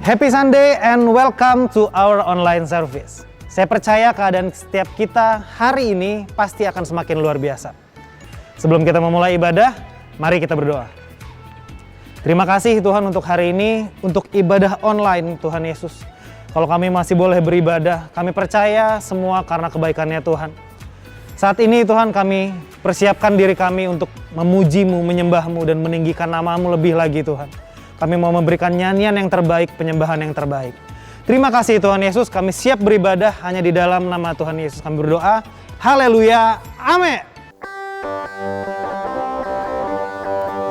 Happy Sunday and welcome to our online service. Saya percaya keadaan setiap kita hari ini pasti akan semakin luar biasa. Sebelum kita memulai ibadah, mari kita berdoa. Terima kasih Tuhan untuk hari ini, untuk ibadah online Tuhan Yesus. Kalau kami masih boleh beribadah, kami percaya semua karena kebaikan-Nya Tuhan. Saat ini Tuhan kami persiapkan diri kami untuk memuji-Mu, menyembah-Mu dan meninggikan nama-Mu lebih lagi Tuhan. Kami mau memberikan nyanyian yang terbaik, penyembahan yang terbaik. Terima kasih Tuhan Yesus, kami siap beribadah hanya di dalam nama Tuhan Yesus. Kami berdoa, haleluya, amin.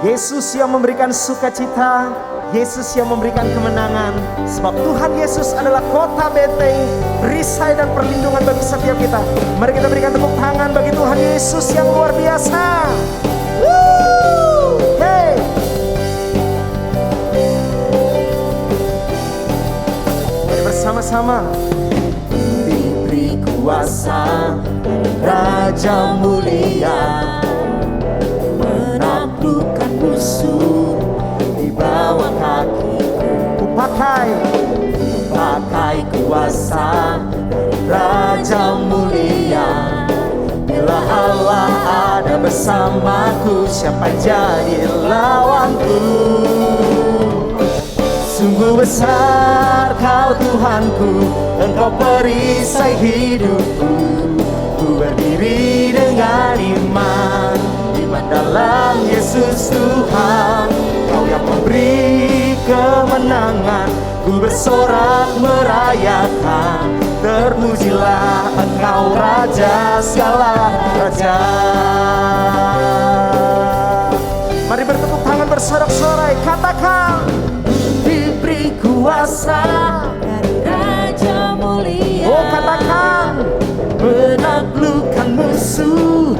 Yesus yang memberikan sukacita, Yesus yang memberikan kemenangan. Sebab Tuhan Yesus adalah kota benteng, perisai dan perlindungan bagi setiap kita. Mari kita berikan tepuk tangan bagi Tuhan Yesus yang luar biasa. Hey. Mari bersama-sama. Diberi kuasa Raja mulia, menaklukkan musuh di bawah kakiku. Pakai kuasa Raja mulia. Bila Allah ada bersamaku, siapa jadi lawanku? Sungguh besar Kau Tuhanku, Engkau perisai hidupku. Ku berdiri dengan iman dalam Yesus Tuhan. Kau yang memberi kemenangan, ku bersorak merayakan. Terpujilah Engkau Raja segala raja. Mari bertepuk tangan bersorak-sorai, katakan diberi kuasa dari Raja mulia. Oh katakan menaklukkan musuh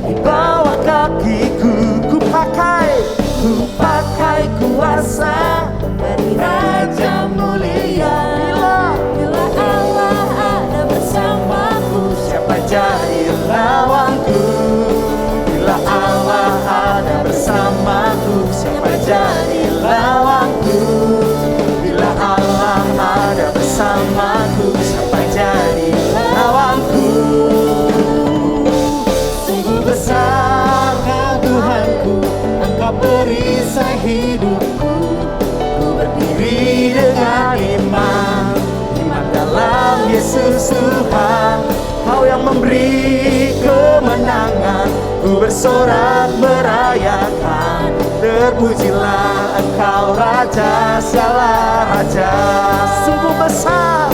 di bawah kakiku. Ku pakai kuasa dari Raja mulia. Bila Allah ada bersamaku, siapa jadi lawanku? Bila Allah ada bersamaku, siapa jadi lawanku? Bila Allah ada bersamaku, siapa jadi lawanku? Sungguh besar Kau Tuhanku, Engkau perisai hidupku. Ku berdiri dengan iman dalam Yesus Tuhan. Kau yang memberi kemenangan, ku bersorak merayakan. Terpujilah Engkau Raja segala raja. Sungguh besar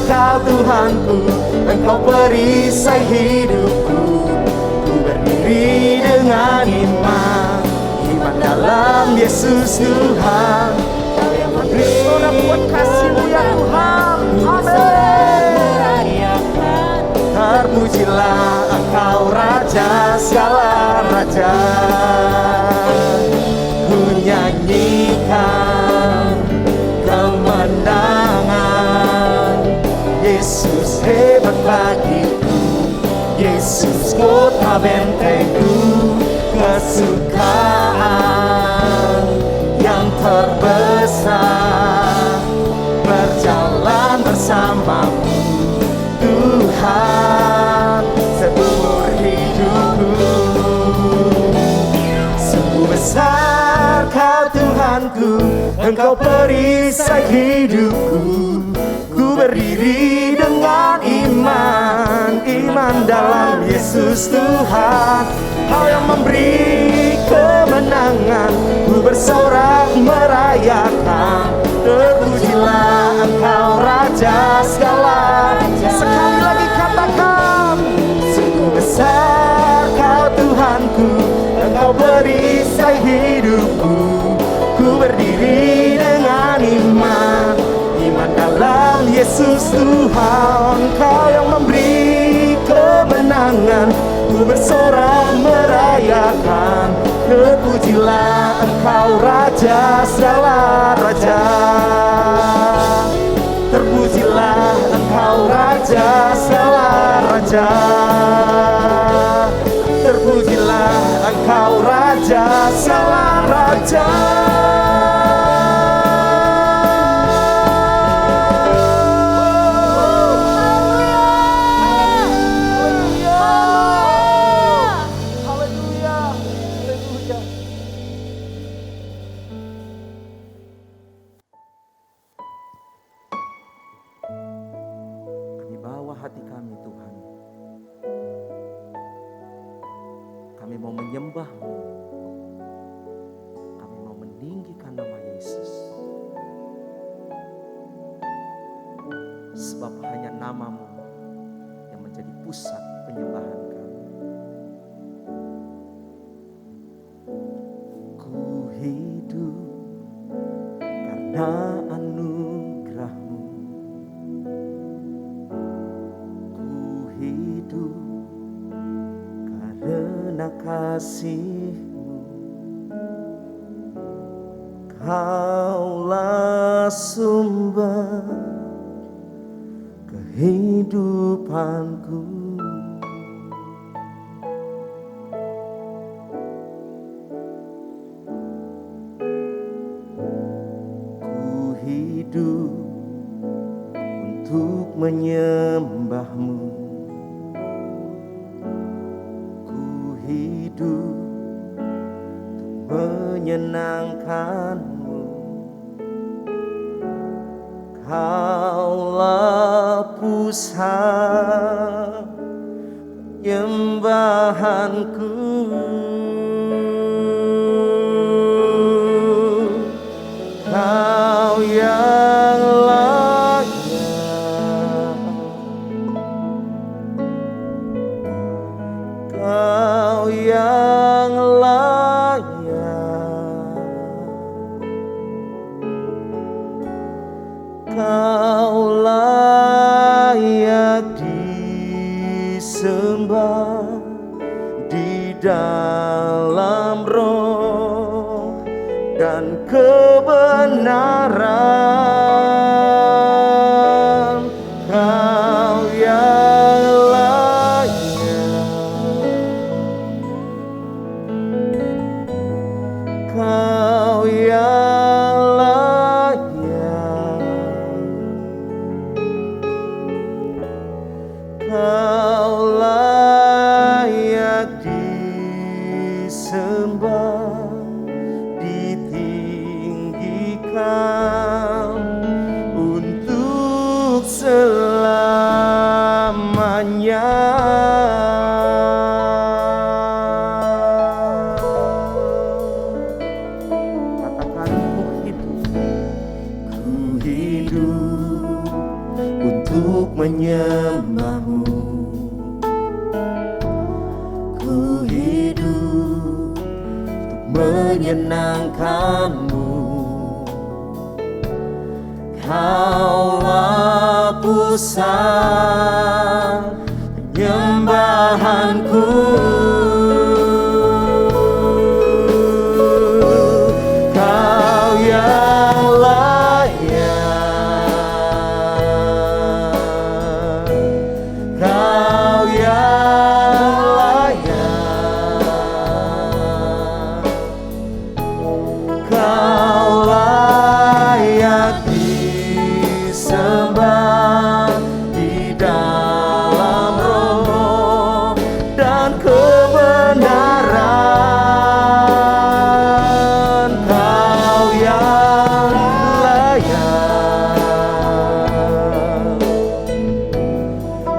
Kau Tuhanku, Engkau perisai hidupku. Ku berdiri dengan iman dalam Yesus Tuhan. Kau yang memberi sorak buat kasih-Mu ya Tuhan. Amin. Terpujilah Engkau Raja segala raja. Ku nyanyikan kemenangan. Yesus hebat bagiku, Yesus kota bentengku. Kesukaan yang terbesar berjalan bersamamu Tuhan seumur hidupku. Sungguh besar Kau Tuhanku, Engkau perisai hidupku. Ku berdiri dengan iman dalam Yesus Tuhan. Kau yang memberi kemenangan, ku bersorak merayakan. Terpujilah Engkau Raja segala. Sekali lagi katakan, sungguh besar Kau Tuhanku, Engkau perisai hidupku. Ku berdiri dengan iman dalam Yesus Tuhan. Kau yang memberi kemenangan, ku bersorak merayakan. Terpujilah Engkau Raja segala raja. Terpujilah Engkau Raja segala raja. Terpujilah Engkau Raja segala raja. Kami mau meninggikan nama Yesus. Sebab hanya nama-Mu yang menjadi pusat penyembahan kami. Ku hidup karena anugerah-Mu. Ku hidup karena kasih-Mu. Kaulah sumber kehidupanku. Ku hidup untuk menyembah-Mu. Ku hidup untuk menyenangkan-Mu. Kaulah pusat penyembahanku. Kau yang layak, Kau yang layak, Kau layak disembah di dalam roh dan kebenaran. Kau yang layak, Kau yang layak, Kau layak disembah, ditinggikan untuk selamanya. Katakan, ku hidup untuk menyembah-Mu. Ku hidup untuk menyenangkan-Mu. Kaulah pusat penyembahanku. Kau yang layak, Kau yang layak, Kau layak disembah di dalam roh dan kebenaran. Kau yang layak,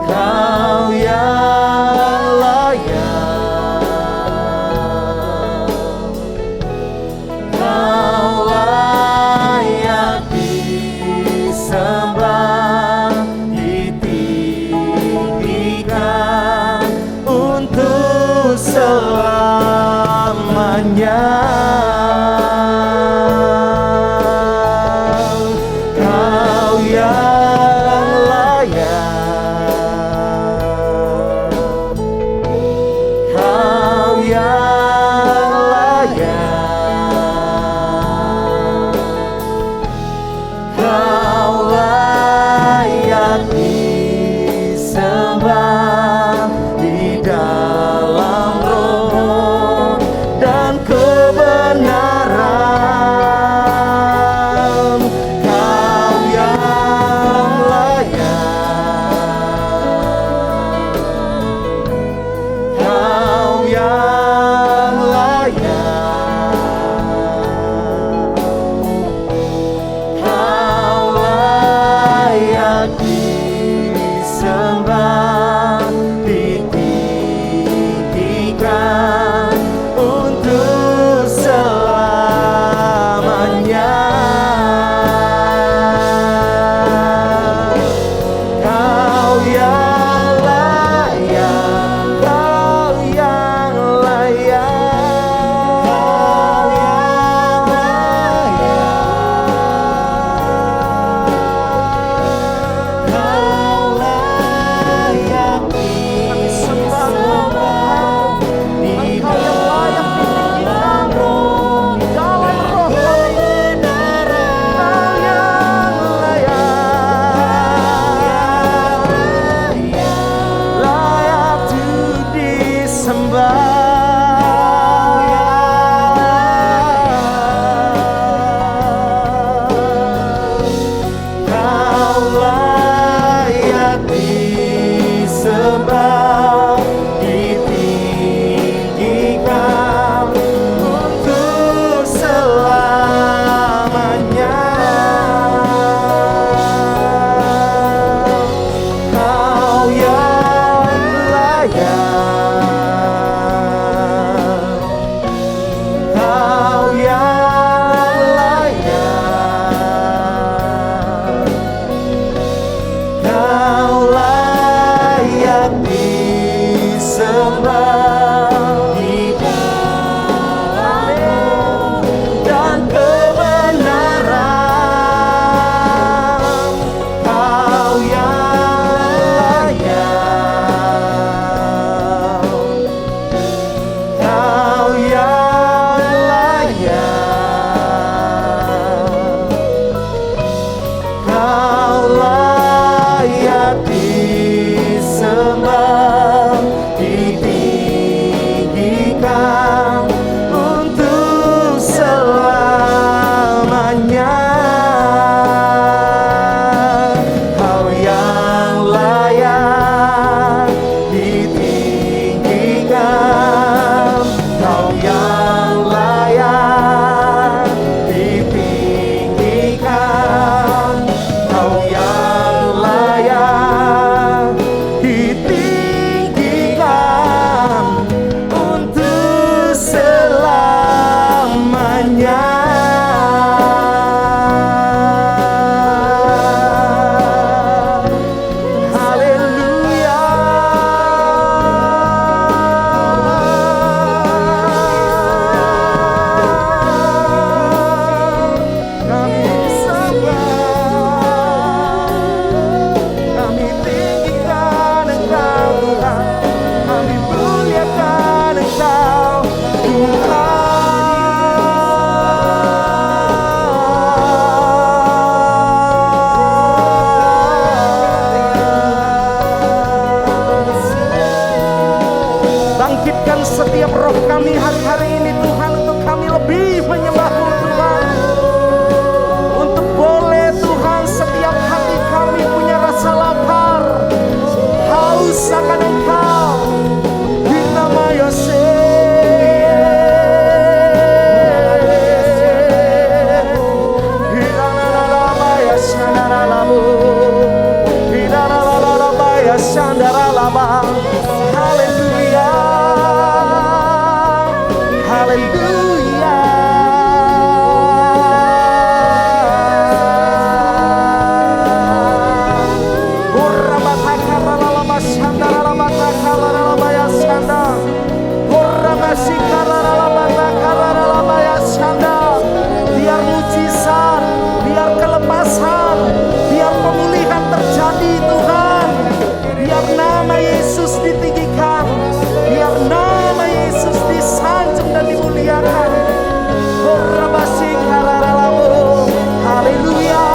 Kau yang layak, Kau layak disembah, ditinggikan untuk selamanya. Kau yang layak, Kau yang layak, Kau layak disembah di dalam roh dan kebenaran. haleluya. Biar mujizat, biar kelepasan, biar pemulihan terjadi Tuhan. Biar nama Yesus ditinggikan, biar nama Yesus disanjung dan dimuliakan. Haleluya.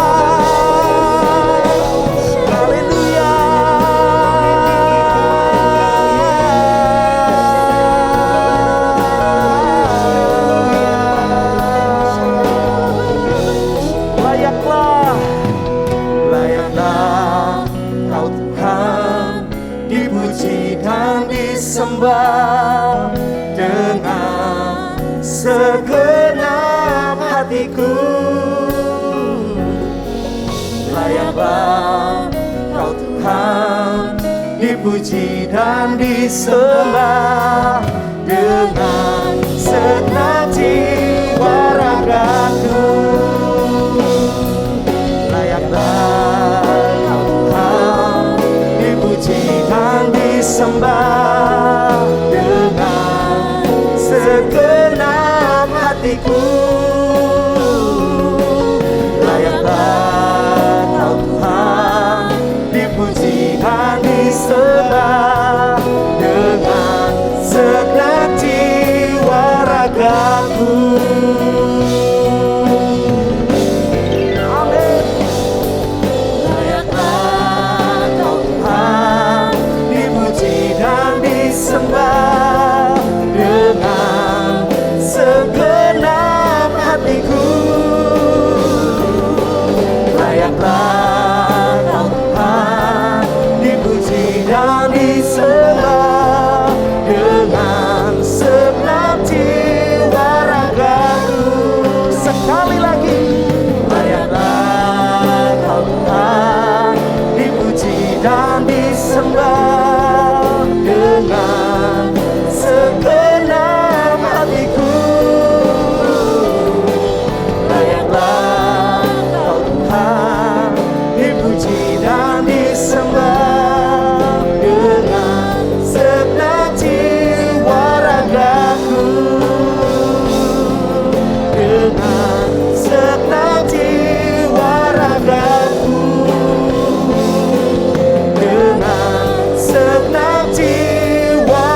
Haleluya. Layaklah Kau Tuhan, dipuji dan disembah dengan segenap hatiku. Layaklah Kau Tuhan, dipuji dan disembah dengan segenap jiwa ragaku. Layaklah Kau Tuhan, dipuji dan disembah dengan segenap hatiku. Layaklah Kau Tuhan, dipuji dan disembah dengan segenap jiwa ragaku. Sembah dengan segenap hatiku. Layaklah Kau Tuhan, dipuji dan disembah dengan segenap jiwa ragaku. Sekali lagi, layaklah Kau Tuhan, dipuji dan disembah dengan segenap hatiku. Layaklah Kau Tuhan, dipuji dan disembah dengan segenap jiwa ragaku. Dengan segenap jiwa ragaku. Dengan segenap jiwa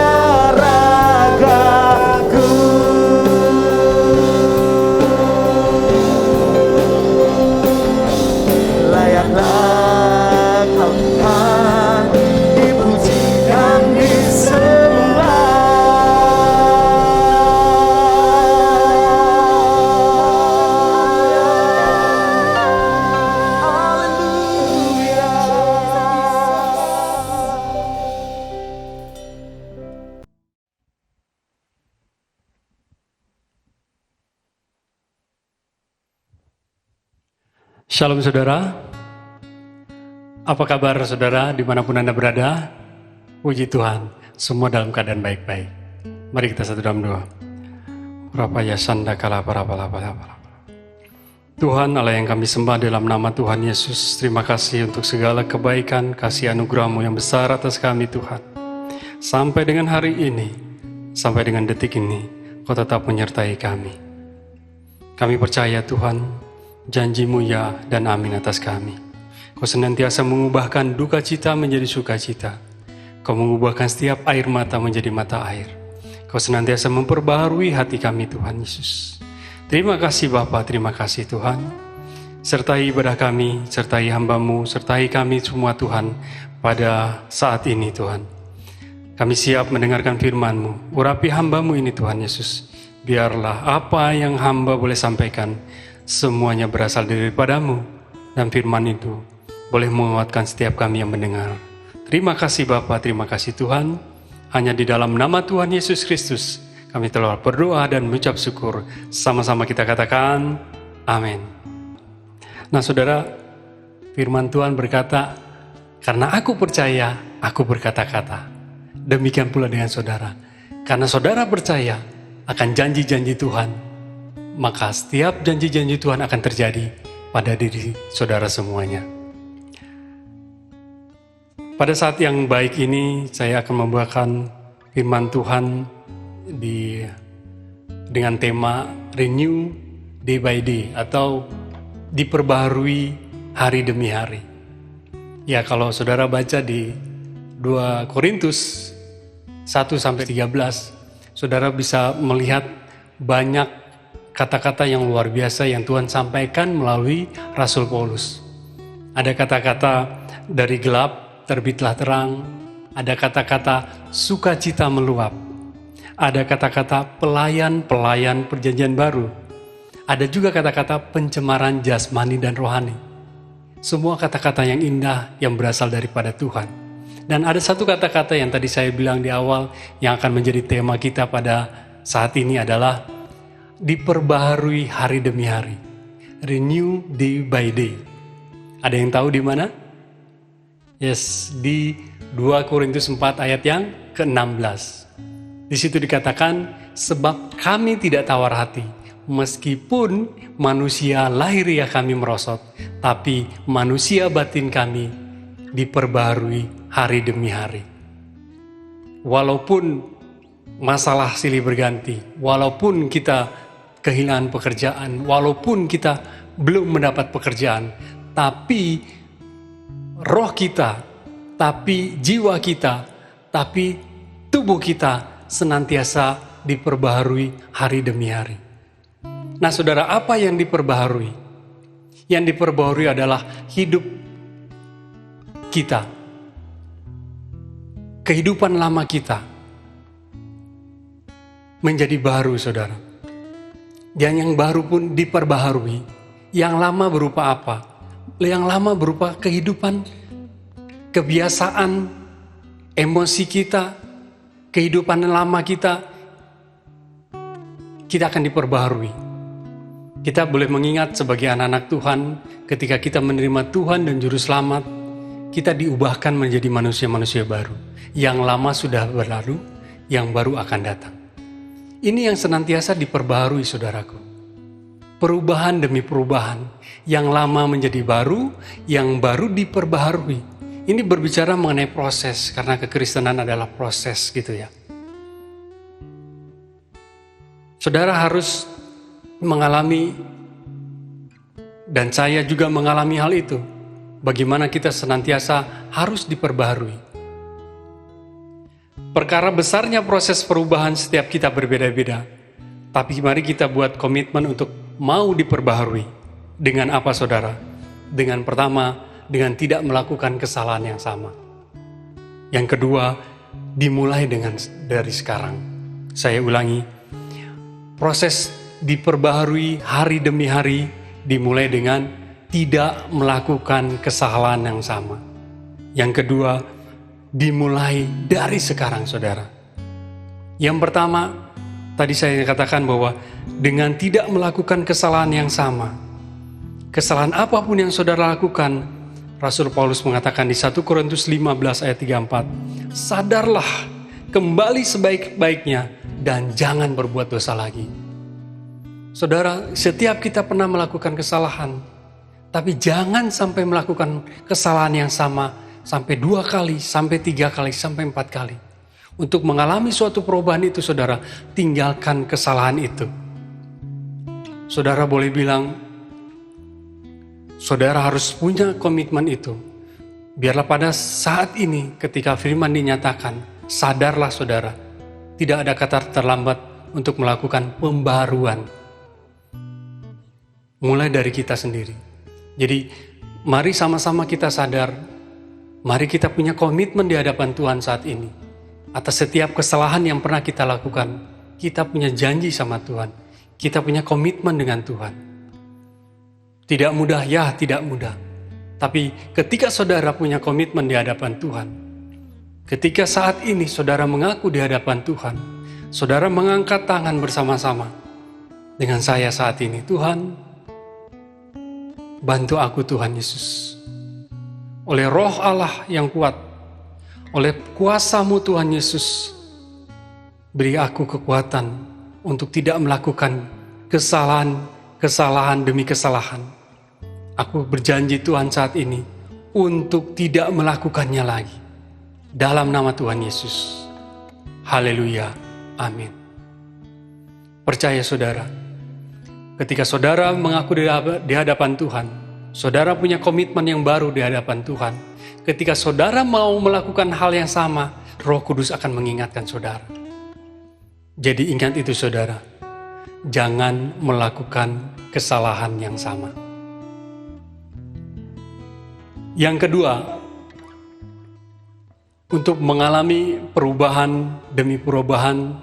ragaku. Layaklah Kau Tuhan, dipuji dan disembah. Haleluya. Shalom saudara, apa kabar saudara dimanapun Anda berada? Puji Tuhan, semua dalam keadaan baik-baik. Mari kita satu dalam doa. Tuhan Allah yang kami sembah dalam nama Tuhan Yesus, terima kasih untuk segala kebaikan, kasih anugerah-Mu yang besar atas kami Tuhan. Sampai dengan hari ini, sampai dengan detik ini, Kau tetap menyertai kami. Kami percaya Tuhan, janji-Mu ya dan amin atas kami. Kau senantiasa mengubahkan duka cita menjadi sukacita. Kau mengubahkan setiap air mata menjadi mata air. Kau senantiasa memperbaharui hati kami Tuhan Yesus. Terima kasih Bapa, terima kasih Tuhan. Sertai ibadah kami, sertai hamba-Mu, sertai kami semua Tuhan pada saat ini Tuhan. Kami siap mendengarkan firman-Mu. Urapi hamba-Mu ini Tuhan Yesus. Biarlah apa yang hamba boleh sampaikan semuanya berasal daripada-Mu, dan firman itu boleh menguatkan setiap kami yang mendengar. Terima kasih Bapa, terima kasih Tuhan. Hanya di dalam nama Tuhan Yesus Kristus kami telah berdoa dan mengucap syukur. Sama-sama kita katakan amin. Nah saudara, firman Tuhan berkata, karena aku percaya, aku berkata-kata. Demikian pula dengan saudara. Karena saudara percaya, akan janji-janji Tuhan, maka setiap janji-janji Tuhan akan terjadi pada diri saudara semuanya. Pada saat yang baik ini, saya akan membawakan firman Tuhan dengan tema Renew Day by Day atau diperbaharui hari demi hari. Ya, kalau saudara baca di 2 Korintus 1-13, saudara bisa melihat banyak kata-kata yang luar biasa yang Tuhan sampaikan melalui Rasul Paulus. Ada kata-kata dari gelap terbitlah terang, ada kata-kata sukacita meluap, ada kata-kata pelayan-pelayan perjanjian baru, ada juga kata-kata pencemaran jasmani dan rohani. Semua kata-kata yang indah yang berasal daripada Tuhan. Dan ada satu kata-kata yang tadi saya bilang di awal yang akan menjadi tema kita pada saat ini adalah diperbaharui hari demi hari. Renew day by day. Ada yang tahu di mana? Yes, di 2 Korintus 4 ayat yang ke-16. Di situ dikatakan, sebab kami tidak tawar hati, meskipun manusia lahiriah kami merosot, tapi manusia batin kami diperbaharui hari demi hari. Walaupun masalah silih berganti, walaupun kita kehilangan pekerjaan, walaupun kita belum mendapat pekerjaan, tapi roh kita, tapi jiwa kita, tapi tubuh kita senantiasa diperbaharui hari demi hari. Nah saudara, apa yang diperbaharui? Yang diperbaharui adalah hidup kita. Kehidupan lama kita menjadi baru, saudara. Dan yang baru pun diperbaharui. Yang lama berupa apa? Yang lama berupa kehidupan, kebiasaan, emosi kita, kehidupan lama kita akan diperbaharui. Kita boleh mengingat sebagai anak-anak Tuhan, ketika kita menerima Tuhan dan Juru Selamat, kita diubahkan menjadi manusia-manusia baru. Yang lama sudah berlalu, yang baru akan datang. Ini yang senantiasa diperbaharui, saudaraku. Perubahan demi perubahan, yang lama menjadi baru, yang baru diperbaharui. Ini berbicara mengenai proses, karena kekristenan adalah proses gitu ya. Saudara harus mengalami, dan saya juga mengalami hal itu, bagaimana kita senantiasa harus diperbaharui. Perkara besarnya proses perubahan setiap kita berbeda-beda, tapi mari kita buat komitmen untuk mau diperbaharui. Dengan apa, saudara? Dengan pertama, dengan tidak melakukan kesalahan yang sama. Yang kedua, dimulai dari sekarang. Saya ulangi, proses diperbaharui hari demi hari dimulai dengan tidak melakukan kesalahan yang sama. Yang kedua, dimulai dari sekarang, saudara. Yang pertama, tadi saya katakan bahwa dengan tidak melakukan kesalahan yang sama, kesalahan apapun yang saudara lakukan, Rasul Paulus mengatakan di 1 Korintus 15 ayat 34, sadarlah, kembali sebaik-baiknya, dan jangan berbuat dosa lagi. Saudara, setiap kita pernah melakukan kesalahan, tapi jangan sampai melakukan kesalahan yang sama, sampai 2 kali, sampai 3 kali, sampai 4 kali. Untuk mengalami suatu perubahan itu, saudara, tinggalkan kesalahan itu. Saudara boleh bilang, saudara harus punya komitmen itu. Biarlah pada saat ini ketika firman dinyatakan, sadarlah saudara, tidak ada kata terlambat untuk melakukan pembaruan. Mulai dari kita sendiri. Jadi mari sama-sama kita sadar, mari kita punya komitmen di hadapan Tuhan saat ini. Atas setiap kesalahan yang pernah kita lakukan, kita punya janji sama Tuhan. Kita punya komitmen dengan Tuhan. Tidak mudah, ya tidak mudah. Tapi ketika saudara punya komitmen di hadapan Tuhan, ketika saat ini saudara mengaku di hadapan Tuhan, saudara mengangkat tangan bersama-sama dengan saya saat ini. Tuhan, bantu aku Tuhan Yesus. Oleh roh Allah yang kuat, oleh kuasa-Mu Tuhan Yesus, beri aku kekuatan untuk tidak melakukan kesalahan demi kesalahan. Aku berjanji Tuhan saat ini untuk tidak melakukannya lagi. Dalam nama Tuhan Yesus. Haleluya. Amin. Percaya saudara, ketika saudara mengaku di hadapan Tuhan, saudara punya komitmen yang baru di hadapan Tuhan. Ketika saudara mau melakukan hal yang sama, Roh Kudus akan mengingatkan saudara. Jadi ingat itu saudara, jangan melakukan kesalahan yang sama. Yang kedua, untuk mengalami perubahan demi perubahan,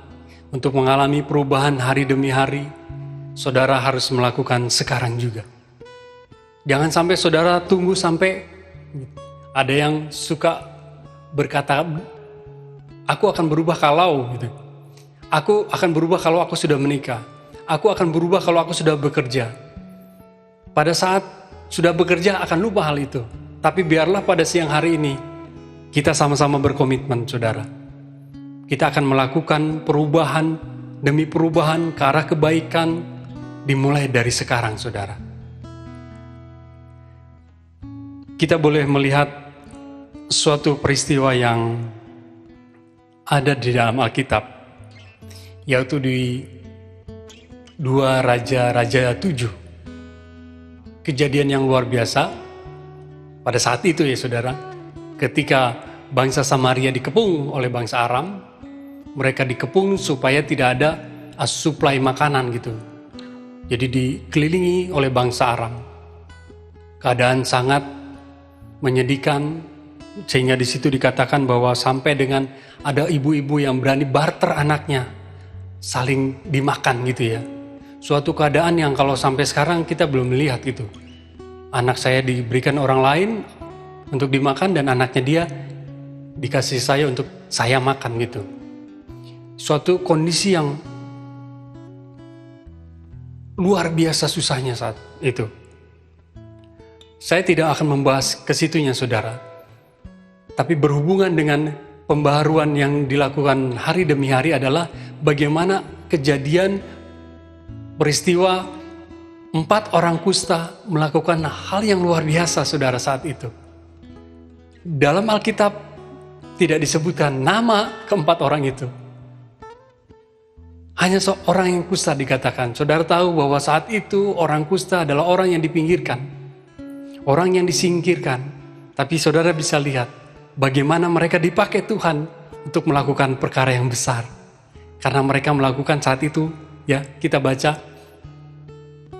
untuk mengalami perubahan hari demi hari, saudara harus melakukan sekarang juga. Jangan sampai saudara tunggu sampai ada yang suka berkata, aku akan berubah kalau gitu. Aku akan berubah kalau aku sudah menikah. Aku akan berubah kalau aku sudah bekerja. Pada saat sudah bekerja akan lupa hal itu. Tapi biarlah pada siang hari ini kita sama-sama berkomitmen saudara. Kita akan melakukan perubahan demi perubahan ke arah kebaikan dimulai dari sekarang saudara. Kita boleh melihat suatu peristiwa yang ada di dalam Alkitab, yaitu di 2 Raja-Raja 7. Kejadian yang luar biasa pada saat itu ya saudara, ketika bangsa Samaria dikepung oleh bangsa Aram, mereka dikepung supaya tidak ada suplai makanan gitu. Jadi dikelilingi oleh bangsa Aram. Keadaan sangat menyedihkan, sehingga di situ dikatakan bahwa sampai dengan ada ibu-ibu yang berani barter anaknya, saling dimakan gitu ya. Suatu keadaan yang kalau sampai sekarang kita belum melihat gitu. Anak saya diberikan orang lain untuk dimakan dan anaknya dia dikasih saya untuk saya makan gitu. Suatu kondisi yang luar biasa susahnya saat itu. Saya tidak akan membahas ke situnya saudara. Tapi berhubungan dengan pembaharuan yang dilakukan hari demi hari adalah bagaimana kejadian peristiwa 4 orang kusta melakukan hal yang luar biasa saudara saat itu. Dalam Alkitab tidak disebutkan nama keempat orang itu. Hanya seorang yang kusta dikatakan. Saudara tahu bahwa saat itu orang kusta adalah orang yang dipinggirkan. Orang yang disingkirkan. Tapi saudara bisa lihat bagaimana mereka dipakai Tuhan untuk melakukan perkara yang besar. Karena mereka melakukan saat itu, ya kita baca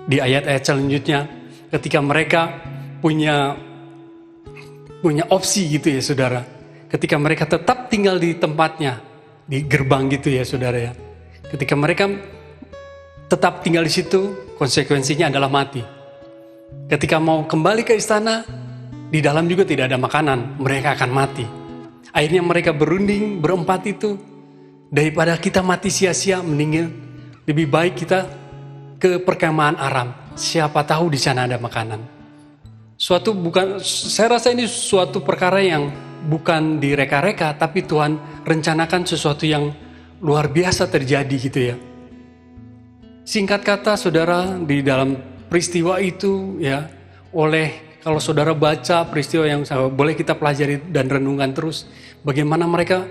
di ayat-ayat selanjutnya, ketika mereka punya opsi gitu ya saudara. Ketika mereka tetap tinggal di tempatnya, di gerbang gitu ya saudara ya. Ketika mereka tetap tinggal di situ, konsekuensinya adalah mati. Ketika mau kembali ke istana, di dalam juga tidak ada makanan, mereka akan mati. Akhirnya mereka berunding berempat itu, daripada kita mati sia-sia, mendingan lebih baik kita ke perkemahan Aram. Siapa tahu di sana ada makanan. Saya rasa ini suatu perkara yang bukan direka-reka, tapi Tuhan rencanakan sesuatu yang luar biasa terjadi gitu ya. Singkat kata saudara, di dalam peristiwa itu ya, kalau saudara baca peristiwa yang boleh kita pelajari dan renungkan terus, bagaimana mereka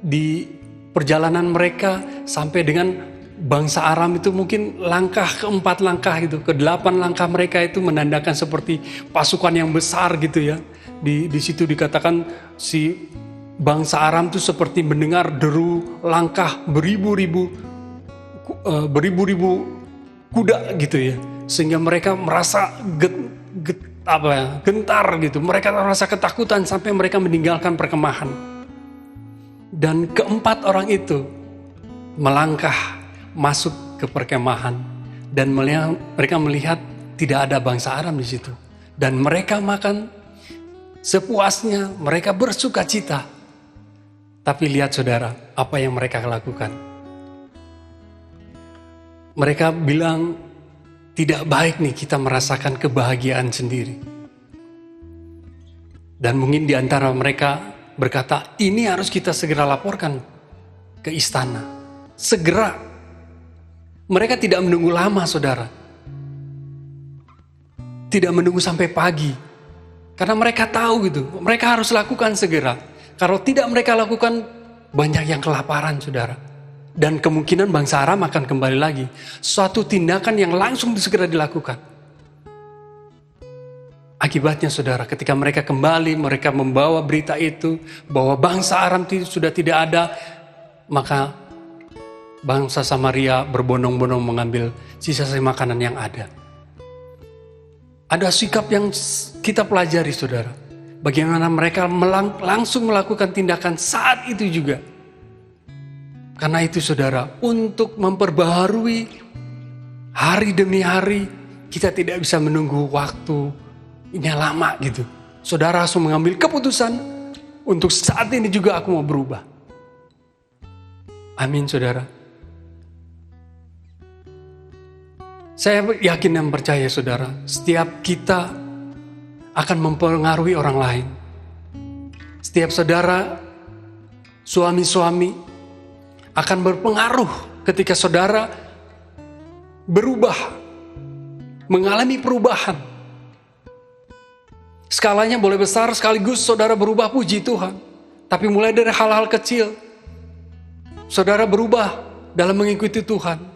di perjalanan mereka sampai dengan bangsa Aram itu mungkin langkah ke-4 langkah gitu, ke-8 langkah mereka itu menandakan seperti pasukan yang besar gitu ya. Di situ dikatakan si bangsa Aram itu seperti mendengar deru langkah beribu-ribu kuda gitu ya, sehingga mereka merasa gentar gitu. Mereka merasa ketakutan sampai mereka meninggalkan perkemahan. Dan ke-4 orang itu melangkah masuk ke perkemahan dan mereka melihat tidak ada bangsa Aram di situ, dan mereka makan sepuasnya, mereka bersuka cita. Tapi lihat saudara, apa yang mereka lakukan? Mereka bilang, tidak baik nih kita merasakan kebahagiaan sendiri. Dan mungkin di antara mereka berkata, ini harus kita segera laporkan ke istana. Segera. Mereka tidak menunggu lama, saudara. Tidak menunggu sampai pagi. Karena mereka tahu gitu, mereka harus lakukan segera. Kalau tidak mereka lakukan, banyak yang kelaparan, saudara. Dan kemungkinan bangsa Aram akan kembali lagi. Suatu tindakan yang langsung segera dilakukan. Akibatnya, saudara, ketika mereka kembali, mereka membawa berita itu, bahwa bangsa Aram sudah tidak ada, maka bangsa Samaria berbondong-bondong mengambil sisa-sisa makanan yang ada. Ada sikap yang kita pelajari, saudara. Bagaimana mereka langsung melakukan tindakan saat itu juga. Karena itu, saudara, untuk memperbaharui hari demi hari, kita tidak bisa menunggu waktu ini lama gitu. Saudara harus mengambil keputusan untuk saat ini juga aku mau berubah. Amin, saudara. Saya yakin dan percaya, saudara, setiap kita akan mempengaruhi orang lain. Setiap saudara, suami-suami, akan berpengaruh ketika saudara berubah, mengalami perubahan. Skalanya boleh besar sekaligus saudara berubah, puji Tuhan. Tapi mulai dari hal-hal kecil, saudara berubah dalam mengikuti Tuhan.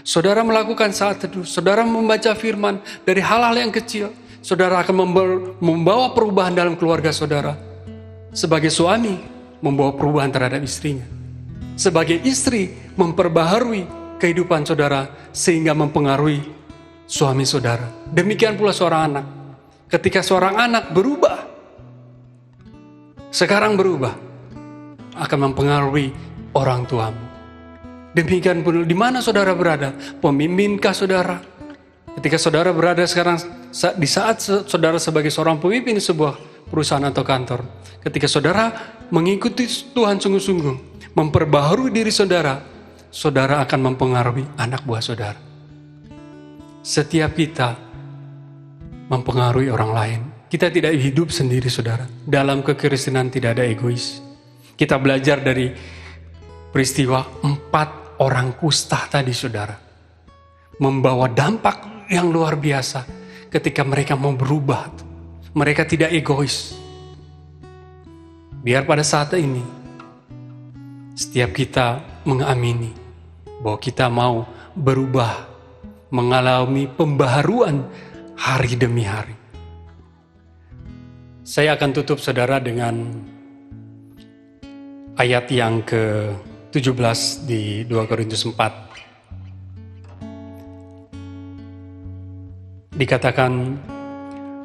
Saudara melakukan saat teduh, saudara membaca firman dari hal-hal yang kecil, saudara akan membawa perubahan dalam keluarga saudara. Sebagai suami, membawa perubahan terhadap istrinya. Sebagai istri, memperbaharui kehidupan saudara sehingga mempengaruhi suami saudara. Demikian pula seorang anak. Ketika seorang anak berubah, sekarang berubah, akan mempengaruhi orang tuamu. Demikian pun di mana saudara berada, pemimpin-kah saudara? Ketika saudara berada sekarang, di saat saudara sebagai seorang pemimpin di sebuah perusahaan atau kantor, ketika saudara mengikuti Tuhan sungguh-sungguh, memperbaharui diri saudara, saudara akan mempengaruhi anak buah saudara. Setiap kita mempengaruhi orang lain. Kita tidak hidup sendiri, saudara. Dalam kekristenan tidak ada egois. Kita belajar dari peristiwa 4 orang kusta tadi, saudara. Membawa dampak yang luar biasa ketika mereka mau berubah. Mereka tidak egois. Biar pada saat ini, setiap kita mengamini bahwa kita mau berubah, mengalami pembaharuan hari demi hari. Saya akan tutup, saudara, dengan ayat yang ke-17 di 2 Korintus 4. Dikatakan,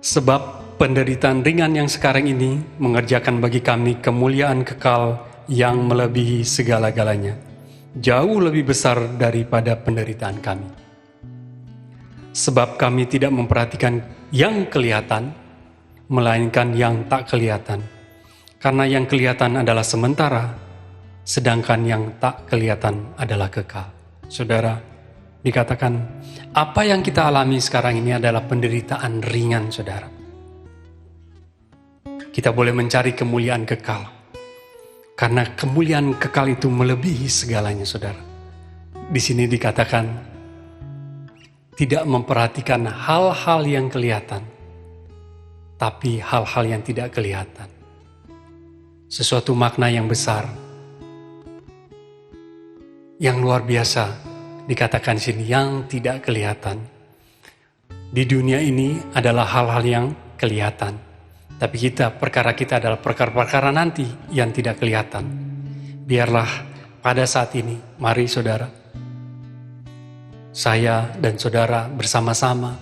sebab penderitaan ringan yang sekarang ini mengerjakan bagi kami kemuliaan kekal yang melebihi segala-galanya, jauh lebih besar daripada penderitaan kami. Sebab kami tidak memperhatikan yang kelihatan, melainkan yang tak kelihatan. Karena yang kelihatan adalah sementara, sedangkan yang tak kelihatan adalah kekal. Saudara, dikatakan apa yang kita alami sekarang ini adalah penderitaan ringan, saudara. Kita boleh mencari kemuliaan kekal, karena kemuliaan kekal itu melebihi segalanya, saudara. Di sini dikatakan tidak memperhatikan hal-hal yang kelihatan, tapi hal-hal yang tidak kelihatan. Sesuatu makna yang besar, yang luar biasa, dikatakan di sini yang tidak kelihatan. Di dunia ini adalah hal-hal yang kelihatan, tapi perkara kita adalah perkara-perkara nanti yang tidak kelihatan. Biarlah pada saat ini, mari saudara, saya dan saudara bersama-sama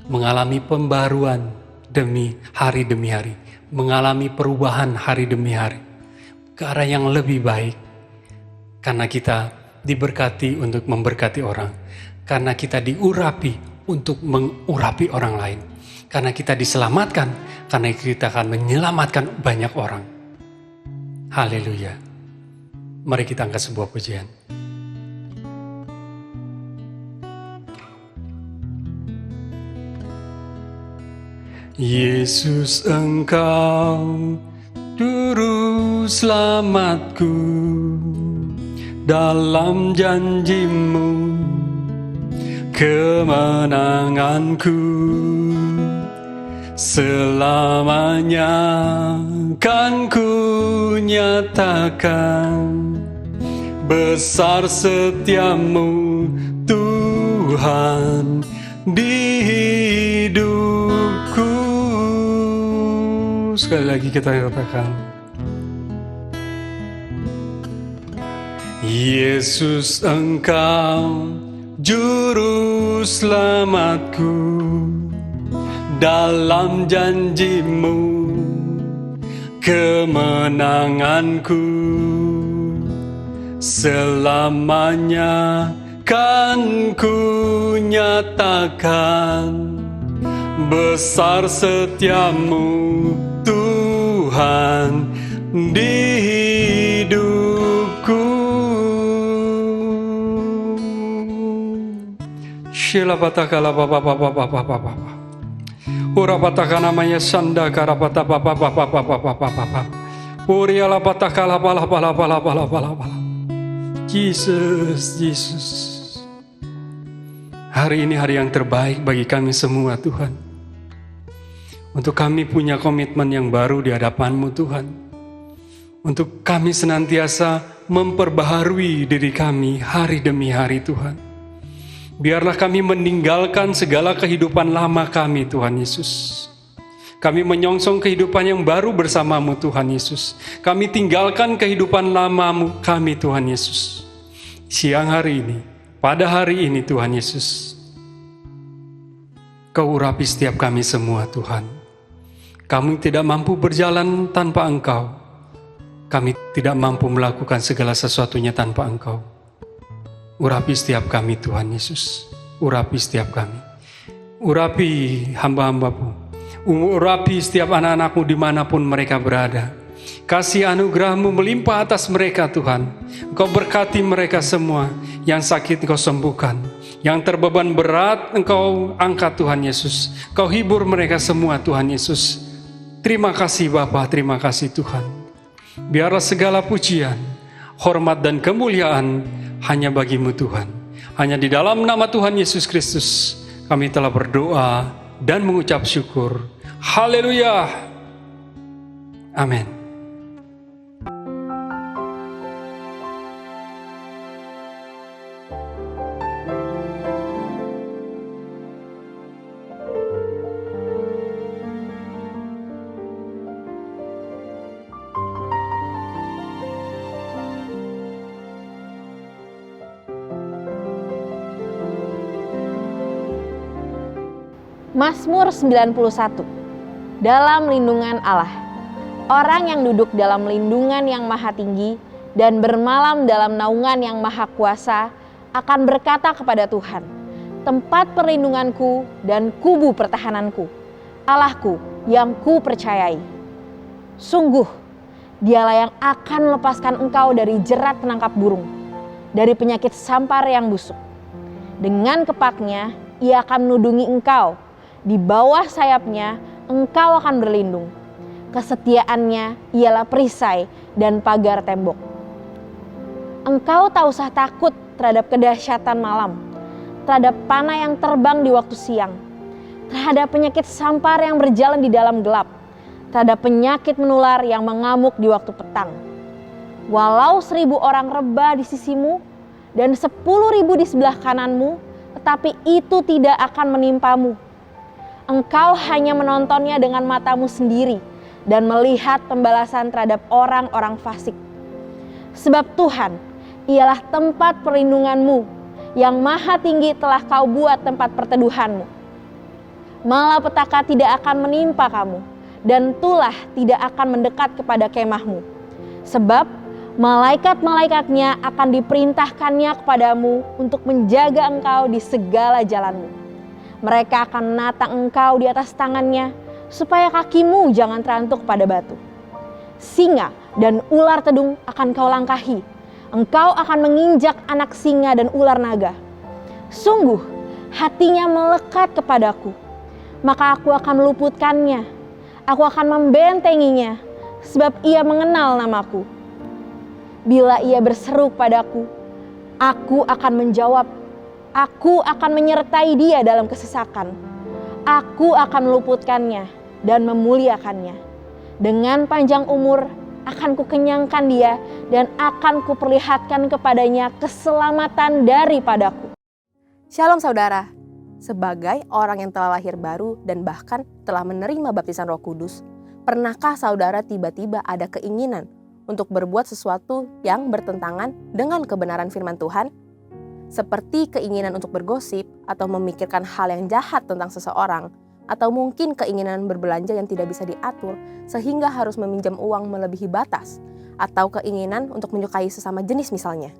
mengalami pembaruan demi hari, mengalami perubahan hari demi hari ke arah yang lebih baik. Karena kita diberkati untuk memberkati orang, karena kita diurapi untuk mengurapi orang lain, karena kita diselamatkan, karena kita akan menyelamatkan banyak orang. Haleluya. Mari kita angkat sebuah pujian. Yesus, Engkau juru selamatku, dalam janji-Mu kemenanganku. Selamanya kan ku nyatakan besar setiamu Tuhan di hidupku. Sekali lagi kita katakan, Yesus Engkau juru selamatku, dalam janjimu kemenanganku. Selamanya kan ku nyatakan besar setiamu Tuhan di hidupku. Shila patakala papa papa papa papa. Ora pataka namanya sanda karapata papa papa papa papa papa. Uriala patakala pala pala pala pala pala pala. Yesus. Hari ini hari yang terbaik bagi kami semua Tuhan. Untuk kami punya komitmen yang baru di hadapan-Mu Tuhan. Untuk kami senantiasa memperbaharui diri kami hari demi hari Tuhan. Biarlah kami meninggalkan segala kehidupan lama kami Tuhan Yesus. Kami menyongsong kehidupan yang baru bersama-Mu Tuhan Yesus. Kami tinggalkan kehidupan lama kami Tuhan Yesus. Siang hari ini, pada hari ini Tuhan Yesus, Kau urapi setiap kami semua Tuhan. Kami tidak mampu berjalan tanpa Engkau. Kami tidak mampu melakukan segala sesuatunya tanpa Engkau. Urapi setiap kami Tuhan Yesus. Urapi setiap kami. Urapi hamba-hamba-Mu. Urapi setiap anak-anak-Mu dimanapun mereka berada. Kasih anugerah-Mu melimpah atas mereka Tuhan. Engkau berkati mereka semua. Yang sakit Engkau sembuhkan. Yang terbeban berat Engkau angkat Tuhan Yesus. Engkau hibur mereka semua Tuhan Yesus. Terima kasih Bapa, terima kasih Tuhan. Biarlah segala pujian, hormat dan kemuliaan hanya bagi-Mu Tuhan. Hanya di dalam nama Tuhan Yesus Kristus kami telah berdoa dan mengucap syukur. Haleluya. Amin. Mazmur 91. Dalam lindungan Allah. Orang yang duduk dalam lindungan yang maha tinggi dan bermalam dalam naungan yang maha kuasa akan berkata kepada Tuhan, tempat perlindunganku dan kubu pertahananku, Allahku yang ku percayai. Sungguh, Dialah yang akan melepaskan engkau dari jerat penangkap burung, dari penyakit sampar yang busuk. Dengan kepaknya, Ia akan menudungi engkau. Di bawah sayapnya engkau akan berlindung. Kesetiaannya ialah perisai dan pagar tembok. Engkau tak usah takut terhadap kedahsyatan malam, terhadap panah yang terbang di waktu siang, terhadap penyakit sampar yang berjalan di dalam gelap, terhadap penyakit menular yang mengamuk di waktu petang. Walau 1.000 orang rebah di sisimu dan 10.000 di sebelah kananmu, tetapi itu tidak akan menimpamu. Engkau hanya menontonnya dengan matamu sendiri dan melihat pembalasan terhadap orang-orang fasik. Sebab Tuhan ialah tempat perlindunganmu, yang maha tinggi telah kau buat tempat perteduhanmu. Malapetaka tidak akan menimpa kamu, dan tulah tidak akan mendekat kepada kemahmu. Sebab malaikat-malaikatnya akan diperintahkannya kepadamu untuk menjaga engkau di segala jalanmu. Mereka akan menatang engkau di atas tangannya, supaya kakimu jangan terantuk pada batu. Singa dan ular tedung akan kau langkahi. Engkau akan menginjak anak singa dan ular naga. Sungguh, hatinya melekat kepadaku, maka aku akan meluputkannya. Aku akan membentenginya, sebab ia mengenal namaku. Bila ia berseru padaku, aku akan menjawab. Aku akan menyertai dia dalam kesesakan. Aku akan meluputkannya dan memuliakannya. Dengan panjang umur akan kukenyangkan dia dan akan kuperlihatkan kepadanya keselamatan daripadaku. Shalom saudara, sebagai orang yang telah lahir baru dan bahkan telah menerima baptisan Roh Kudus, pernahkah saudara tiba-tiba ada keinginan untuk berbuat sesuatu yang bertentangan dengan kebenaran firman Tuhan? Seperti keinginan untuk bergosip atau memikirkan hal yang jahat tentang seseorang, atau mungkin keinginan berbelanja yang tidak bisa diatur sehingga harus meminjam uang melebihi batas, atau keinginan untuk menyukai sesama jenis misalnya.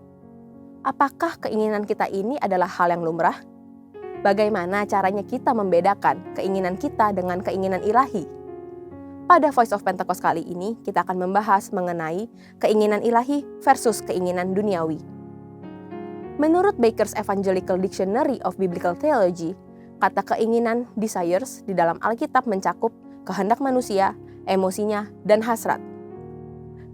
Apakah keinginan kita ini adalah hal yang lumrah? Bagaimana caranya kita membedakan keinginan kita dengan keinginan ilahi? Pada Voice of Pentecost kali ini, kita akan membahas mengenai keinginan ilahi versus keinginan duniawi. Menurut Baker's Evangelical Dictionary of Biblical Theology, kata keinginan desires di dalam Alkitab mencakup kehendak manusia, emosinya, dan hasrat.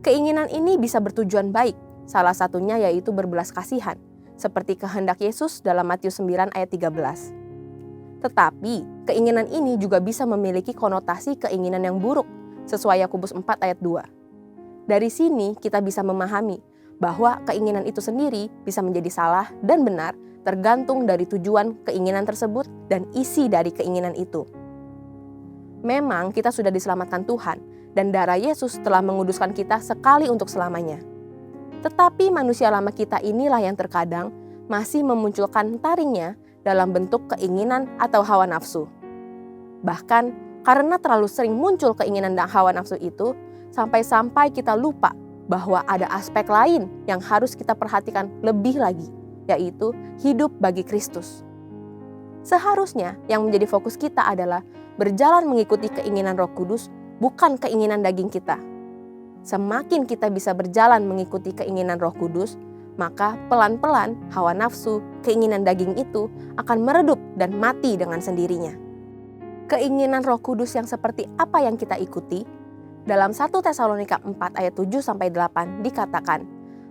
Keinginan ini bisa bertujuan baik, salah satunya yaitu berbelas kasihan, seperti kehendak Yesus dalam Matius 9 ayat 13. Tetapi, keinginan ini juga bisa memiliki konotasi keinginan yang buruk, sesuai Yakobus 4 ayat 2. Dari sini kita bisa memahami bahwa keinginan itu sendiri bisa menjadi salah dan benar tergantung dari tujuan keinginan tersebut dan isi dari keinginan itu. Memang kita sudah diselamatkan Tuhan dan darah Yesus telah menguduskan kita sekali untuk selamanya. Tetapi manusia lama kita inilah yang terkadang masih memunculkan taringnya dalam bentuk keinginan atau hawa nafsu. Bahkan karena terlalu sering muncul keinginan dan hawa nafsu itu, sampai-sampai kita lupa bahwa ada aspek lain yang harus kita perhatikan lebih lagi, yaitu hidup bagi Kristus. Seharusnya yang menjadi fokus kita adalah berjalan mengikuti keinginan Roh Kudus, bukan keinginan daging kita. Semakin kita bisa berjalan mengikuti keinginan Roh Kudus, maka pelan-pelan hawa nafsu, keinginan daging itu akan meredup dan mati dengan sendirinya. Keinginan Roh Kudus yang seperti apa yang kita ikuti? Dalam 1 Tesalonika 4 ayat 7-8 dikatakan,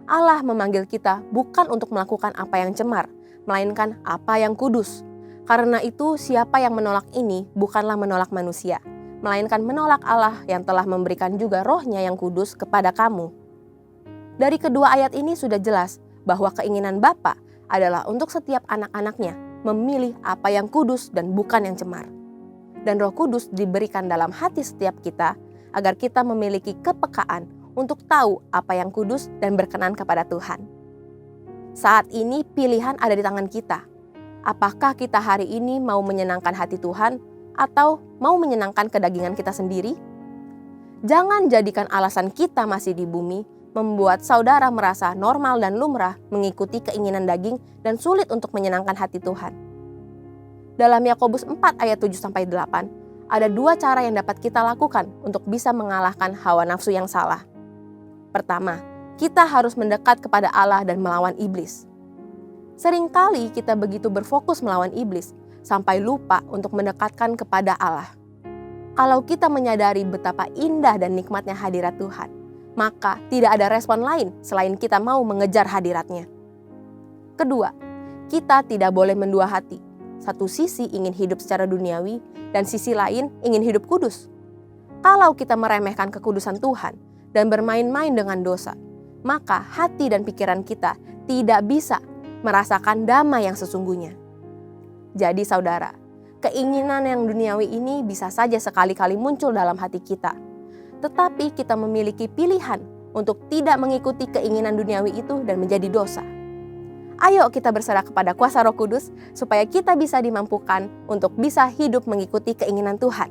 Allah memanggil kita bukan untuk melakukan apa yang cemar, melainkan apa yang kudus. Karena itu siapa yang menolak ini bukanlah menolak manusia, melainkan menolak Allah yang telah memberikan juga Roh-Nya yang kudus kepada kamu. Dari kedua ayat ini sudah jelas bahwa keinginan Bapa adalah untuk setiap anak-anaknya memilih apa yang kudus dan bukan yang cemar. Dan Roh Kudus diberikan dalam hati setiap kita agar kita memiliki kepekaan untuk tahu apa yang kudus dan berkenan kepada Tuhan. Saat ini pilihan ada di tangan kita. Apakah kita hari ini mau menyenangkan hati Tuhan atau mau menyenangkan kedagingan kita sendiri? Jangan jadikan alasan kita masih di bumi membuat saudara merasa normal dan lumrah mengikuti keinginan daging dan sulit untuk menyenangkan hati Tuhan. Dalam Yakobus 4 ayat 7-8, ada dua cara yang dapat kita lakukan untuk bisa mengalahkan hawa nafsu yang salah. Pertama, kita harus mendekat kepada Allah dan melawan iblis. Seringkali kita begitu berfokus melawan iblis, sampai lupa untuk mendekatkan kepada Allah. Kalau kita menyadari betapa indah dan nikmatnya hadirat Tuhan, maka tidak ada respon lain selain kita mau mengejar hadiratnya. Kedua, kita tidak boleh mendua hati. Satu sisi ingin hidup secara duniawi, dan sisi lain ingin hidup kudus. Kalau kita meremehkan kekudusan Tuhan dan bermain-main dengan dosa, maka hati dan pikiran kita tidak bisa merasakan damai yang sesungguhnya. Jadi saudara, keinginan yang duniawi ini bisa saja sekali-kali muncul dalam hati kita. Tetapi kita memiliki pilihan untuk tidak mengikuti keinginan duniawi itu dan menjadi dosa. Ayo kita berserah kepada kuasa Roh Kudus supaya kita bisa dimampukan untuk bisa hidup mengikuti keinginan Tuhan.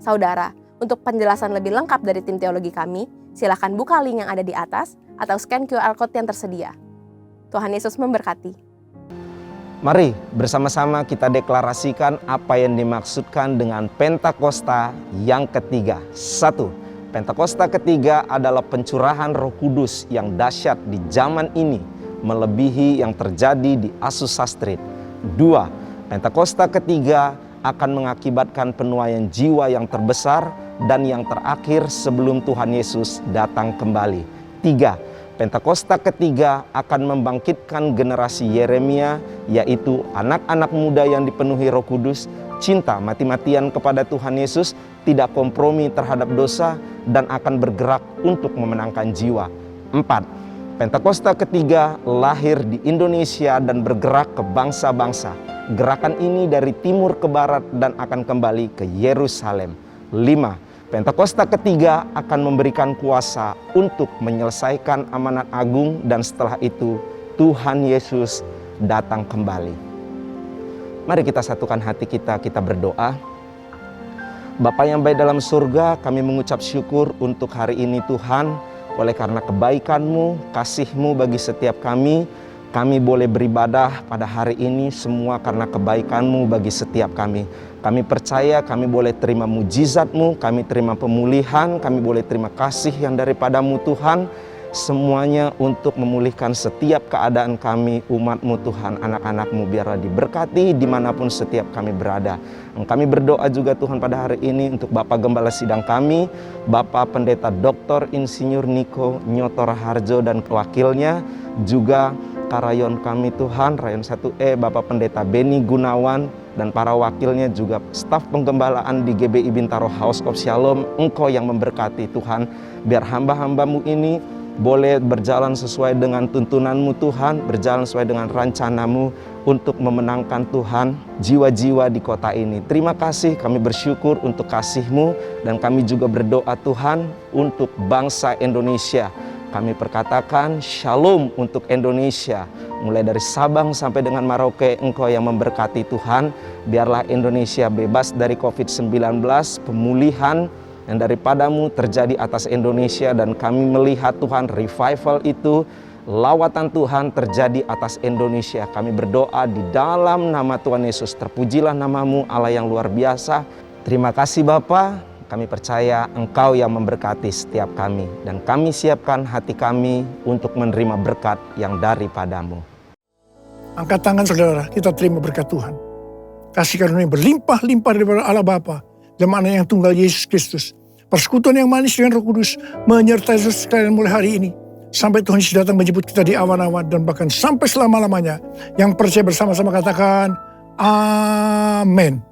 Saudara, untuk penjelasan lebih lengkap dari tim teologi kami, silakan buka link yang ada di atas atau scan QR Code yang tersedia. Tuhan Yesus memberkati. Mari bersama-sama kita deklarasikan apa yang dimaksudkan dengan Pentakosta yang ketiga. 1. Pentakosta ketiga adalah pencurahan Roh Kudus yang dahsyat di zaman ini, melebihi yang terjadi di Azusa Street. 2. Pentakosta ketiga akan mengakibatkan penuaian jiwa yang terbesar dan yang terakhir sebelum Tuhan Yesus datang kembali. 3. Pentakosta ketiga akan membangkitkan generasi Yeremia, yaitu anak-anak muda yang dipenuhi Roh Kudus, cinta mati-matian kepada Tuhan Yesus, tidak kompromi terhadap dosa, dan akan bergerak untuk memenangkan jiwa. 4. Pentakosta ketiga lahir di Indonesia dan bergerak ke bangsa-bangsa. Gerakan ini dari timur ke barat dan akan kembali ke Yerusalem. 5. Pentakosta ketiga akan memberikan kuasa untuk menyelesaikan amanat agung, dan setelah itu Tuhan Yesus datang kembali. Mari kita satukan hati kita berdoa. Bapa yang baik dalam surga, kami mengucap syukur untuk hari ini Tuhan, oleh karena kebaikan-Mu, kasih-Mu bagi setiap kami boleh beribadah pada hari ini semua karena kebaikan-Mu bagi setiap kami. Kami percaya kami boleh terima mujizat-Mu, kami terima pemulihan, kami boleh terima kasih yang daripada-Mu Tuhan. Semuanya untuk memulihkan setiap keadaan kami, umat-Mu Tuhan, anak-anak-Mu, biarlah diberkati dimanapun setiap kami berada. Kami berdoa juga Tuhan pada hari ini untuk Bapak Gembala Sidang kami, Bapak Pendeta Dr. Insinyur Niko Nyoto Raharjo dan wakilnya, juga Karayon kami Tuhan, Rayon 1E, Bapak Pendeta Beni Gunawan, dan para wakilnya, juga staf penggembalaan di GBI Bintaro House of Shalom. Engkau yang memberkati Tuhan, biar hamba-hamba-Mu ini boleh berjalan sesuai dengan tuntunan-Mu Tuhan, berjalan sesuai dengan rencana-Mu untuk memenangkan Tuhan jiwa-jiwa di kota ini. Terima kasih, kami bersyukur untuk kasih-Mu, dan kami juga berdoa Tuhan untuk bangsa Indonesia. Kami perkatakan shalom untuk Indonesia. Mulai dari Sabang sampai dengan Merauke, Engkau yang memberkati Tuhan. Biarlah Indonesia bebas dari COVID-19, pemulihan yang daripada-Mu terjadi atas Indonesia. Dan kami melihat Tuhan revival itu, lawatan Tuhan terjadi atas Indonesia. Kami berdoa di dalam nama Tuhan Yesus. Terpujilah nama-Mu Allah yang luar biasa. Terima kasih Bapa. Kami percaya Engkau yang memberkati setiap kami, dan kami siapkan hati kami untuk menerima berkat yang daripada-Mu. Angkat tangan saudara, kita terima berkat Tuhan. Kasih karunia berlimpah-limpah daripada Allah Bapa dan anak yang tunggal Yesus Kristus. Persekutuan yang manis dengan Roh Kudus menyertai saudara sekalian mulai hari ini. Sampai Tuhan Yesus datang menjemput kita di awan-awan, dan bahkan sampai selama-lamanya. Yang percaya bersama-sama katakan, Amin.